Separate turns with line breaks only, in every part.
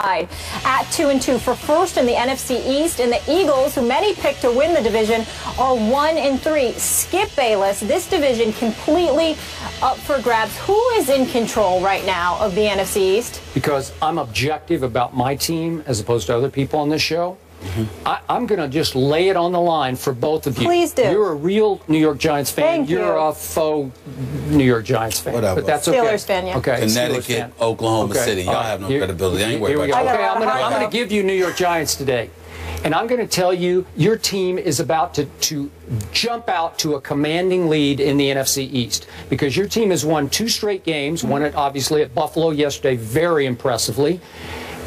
tied at 2-2 for first in the NFC East, and the Eagles, who many picked to win the division, are 1-3. Skip Bayless, this division completely up for grabs. Who is in control right now of the NFC East?
Because I'm objective about my team as opposed to other people on this show. I'm going to just lay it on the line for both of you.
Please do.
You're a real New York Giants fan.
Thank
You're
you.
a faux New York Giants fan.
Whatever.
But that's okay.
Steelers fan, yeah.
Okay.
Connecticut, Oklahoma City. Y'all have no credibility. I ain't worried about
Okay,
you.
I'm going to give you New York Giants today. And I'm going to tell you, your team is about to jump out to a commanding lead in the NFC East, because your team has won 2 straight games, won it obviously at Buffalo yesterday very impressively,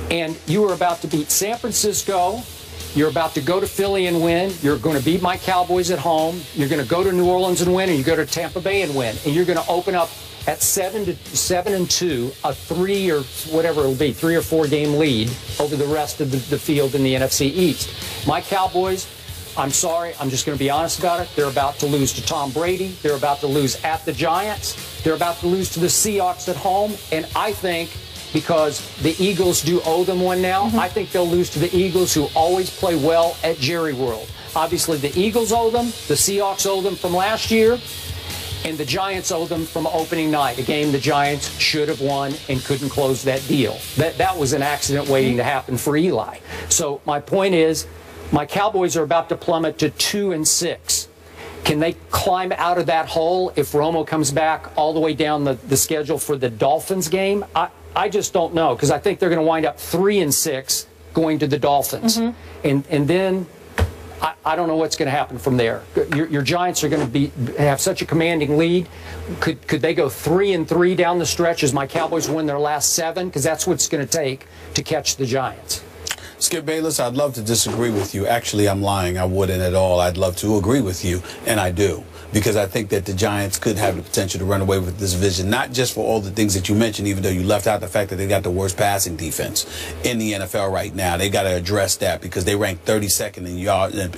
and you are about to beat San Francisco. You're about to go to Philly and win. You're going to beat my Cowboys at home. You're going to go to New Orleans and win, and you go to Tampa Bay and win. And you're going to open up at 7-2, a 3 or whatever it'll be, 3 or 4 game lead over the rest of the field in the NFC East. My Cowboys, I'm sorry, I'm just going to be honest about it. They're about to lose to Tom Brady. They're about to lose at the Giants. They're about to lose to the Seahawks at home. And I think, because the Eagles do owe them one now, I think they'll lose to the Eagles, who always play well at Jerry World. Obviously, the Eagles owe them, the Seahawks owe them from last year, and the Giants owe them from opening night, a game the Giants should have won and couldn't close that deal. That was an accident waiting to happen for Eli. So my point is, my Cowboys are about to plummet to 2-6. Can they climb out of that hole if Romo comes back all the way down the schedule for the Dolphins game? I just don't know, because I think they're going to wind up 3-6 going to the Dolphins. And then I don't know what's going to happen from there. Your Giants are going to have such a commanding lead. Could they go 3-3 down the stretch as my Cowboys win their last 7? Because that's what it's going to take to catch the Giants.
Skip Bayless, I'd love to disagree with you. Actually, I'm lying. I wouldn't at all. I'd love to agree with you, and I do. Because I think that the Giants could have the potential to run away with this division, not just for all the things that you mentioned, even though you left out the fact that they got the worst passing defense in the NFL right now. They got to address that, because they rank 32nd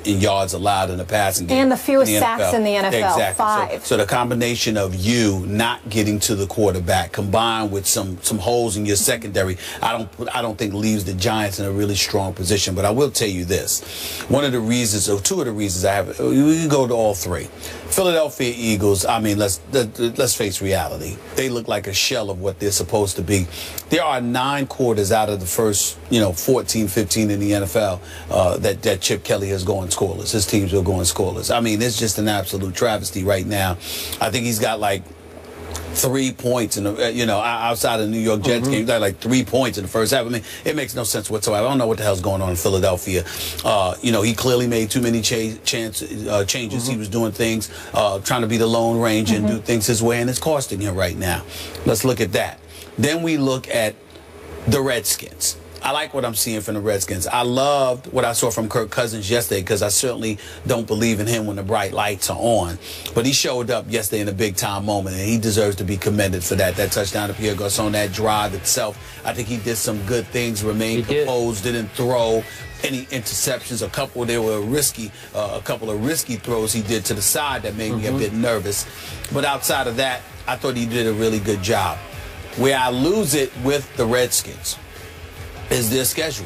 in yards allowed in the passing game.
And the fewest sacks in the NFL,
exactly.
5.
So the combination of you not getting to the quarterback, combined with some holes in your secondary, I don't think leaves the Giants in a really strong position. But I will tell you this: one of the reasons, or 2 of the reasons I have, we can go to all 3. Philadelphia Eagles, I mean, let's face reality. They look like a shell of what they're supposed to be. There are 9 quarters out of the first, 14, 15 in the NFL that Chip Kelly has gone scoreless. His teams are going scoreless. I mean, it's just an absolute travesty right now. I think he's got like 3 points in the, outside of the New York Jets game. He got like 3 points in the first half. I mean, it makes no sense whatsoever. I don't know what the hell's going on in Philadelphia. He clearly made too many changes. He was doing things, trying to be the Lone Ranger and do things his way, and it's costing him right now. Let's look at that. Then we look at the Redskins. I like what I'm seeing from the Redskins. I loved what I saw from Kirk Cousins yesterday, because I certainly don't believe in him when the bright lights are on. But he showed up yesterday in a big-time moment, and he deserves to be commended for that. That touchdown to Pierre Garçon, that drive itself, I think he did some good things, remained composed, didn't throw any interceptions. A couple of risky throws he did to the side that made me a bit nervous. But outside of that, I thought he did a really good job. Where I lose it with the Redskins is their schedule.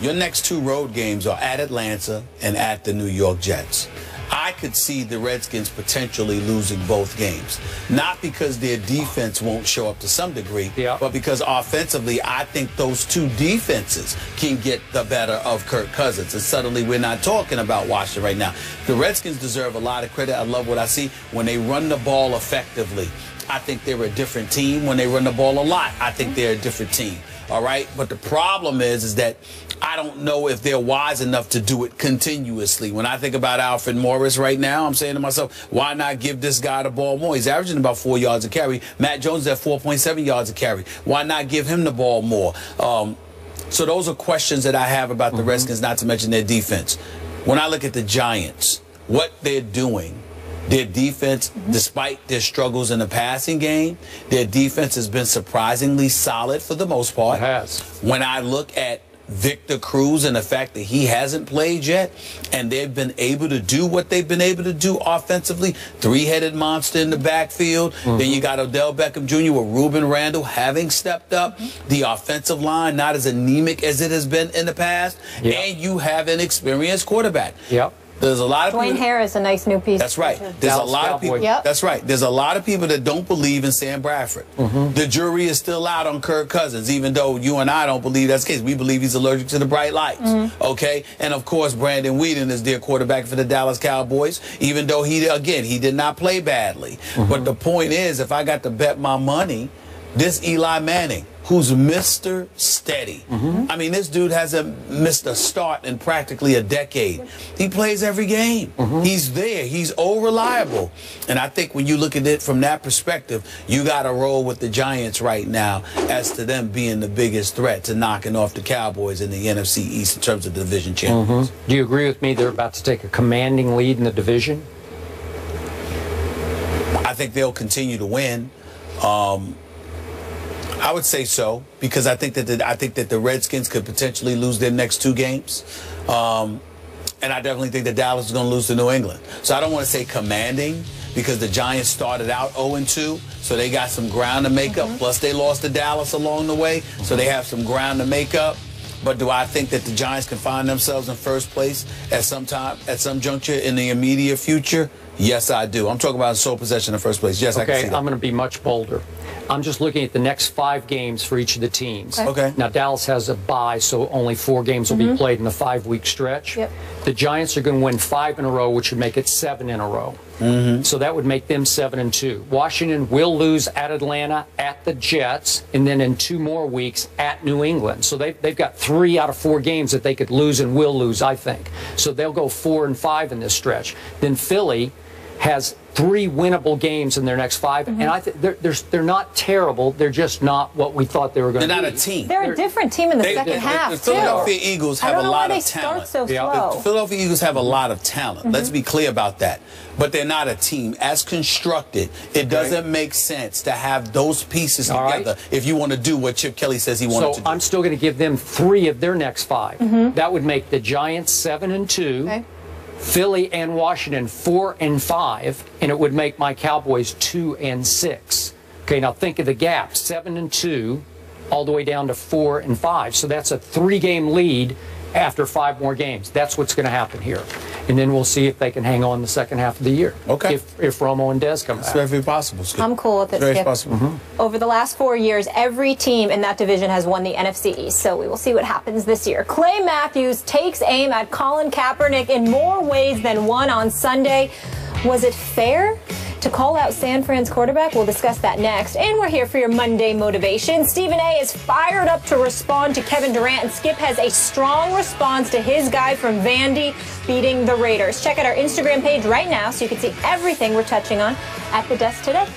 Your next 2 road games are at Atlanta and at the New York Jets. I could see the Redskins potentially losing both games. Not because their defense won't show up to some degree, but because offensively, I think those 2 defenses can get the better of Kirk Cousins. And suddenly we're not talking about Washington right now. The Redskins deserve a lot of credit. I love what I see. When they run the ball effectively, I think they're a different team. When they run the ball a lot, I think they're a different team. All right, but the problem is that I don't know if they're wise enough to do it continuously. When I think about Alfred Morris right now, I'm saying to myself, why not give this guy the ball more? He's averaging about 4 yards a carry. Matt Jones is at 4.7 yards a carry. Why not give him the ball more? So those are questions that I have about the Redskins, not to mention their defense. When I look at the Giants, what they're doing, their defense, despite their struggles in the passing game, their defense has been surprisingly solid for the most part.
It has.
When I look at Victor Cruz and the fact that he hasn't played yet, and they've been able to do what they've been able to do offensively, three-headed monster in the backfield. Then you got Odell Beckham Jr. with Ruben Randle having stepped up. The offensive line not as anemic as it has been in the past, and you have an experienced quarterback. There's a lot of
Dwayne
people.
Harris, a nice new piece.
That's right. There's a lot of people. That's right. There's a lot of people that don't believe in Sam Bradford. The jury is still out on Kirk Cousins, even though you and I don't believe that's the case. We believe he's allergic to the bright lights. Okay? And of course, Brandon Whedon is their quarterback for the Dallas Cowboys, even though he did not play badly. But the point is, if I got to bet my money, this Eli Manning, who's Mr. Steady. I mean, this dude hasn't missed a start in practically a decade. He plays every game. He's there. He's all-reliable. And I think when you look at it from that perspective, you got to roll with the Giants right now as to them being the biggest threat to knocking off the Cowboys in the NFC East in terms of division champions.
Do you agree with me they're about to take a commanding lead in the division?
I think they'll continue to win. I would say so, because I think that the Redskins could potentially lose their next 2 games, and I definitely think that Dallas is going to lose to New England. So I don't want to say commanding, because the Giants started out 0-2, so they got some ground to make up. Plus they lost to Dallas along the way, so they have some ground to make up. But do I think that the Giants can find themselves in first place at some juncture in the immediate future? Yes, I do. I'm talking about sole possession in first place. Yes, I can see that.
I'm going to be much bolder. I'm just looking at the next 5 games for each of the teams.
Okay.
Now, Dallas has a bye, so only 4 games will be played in the 5-week stretch. The Giants are going to win 5 in a row, which would make it 7 in a row. So that would make them 7-2. Washington will lose at Atlanta, at the Jets, and then in 2 more weeks at New England. So they've got 3 out of 4 games that they could lose and will lose, I think. So they'll go 4-5 in this stretch. Then Philly has 3 winnable games in their next 5, and I think they're not terrible. They're just not what we thought they were going to be.
They're not a team.
They're a different team in the second half,
The Philadelphia Eagles have a lot of talent.
So slow.
The Philadelphia Eagles have a lot of talent. Let's be clear about that. But they're not a team. As constructed, it doesn't make sense to have those pieces together if you want to do what Chip Kelly says he wanted to do.
So I'm still going to give them 3 of their next 5. That would make the Giants 7-2. Philly and Washington 4-5, and it would make my Cowboys 2-6. Okay, now think of the gap: 7-2, all the way down to 4-5. So that's a 3-game lead after 5 more games. That's what's going to happen here, and then we'll see if they can hang on the second half of the year.
Okay.
If Romo and Dez come back.
It's very possible, Skip.
I'm cool with it,
Very
Skip.
possible.
Over the last 4 years, every team in that division has won the NFC East, so we will see what happens this year. Clay Matthews takes aim at Colin Kaepernick in more ways than one on Sunday. Was it fair to call out San Fran's quarterback? We'll discuss that next. And we're here for your Monday motivation. Stephen A. is fired up to respond to Kevin Durant, and Skip has a strong response to his guy from Vandy beating the Raiders. Check out our Instagram page right now so you can see everything we're touching on at the desk today.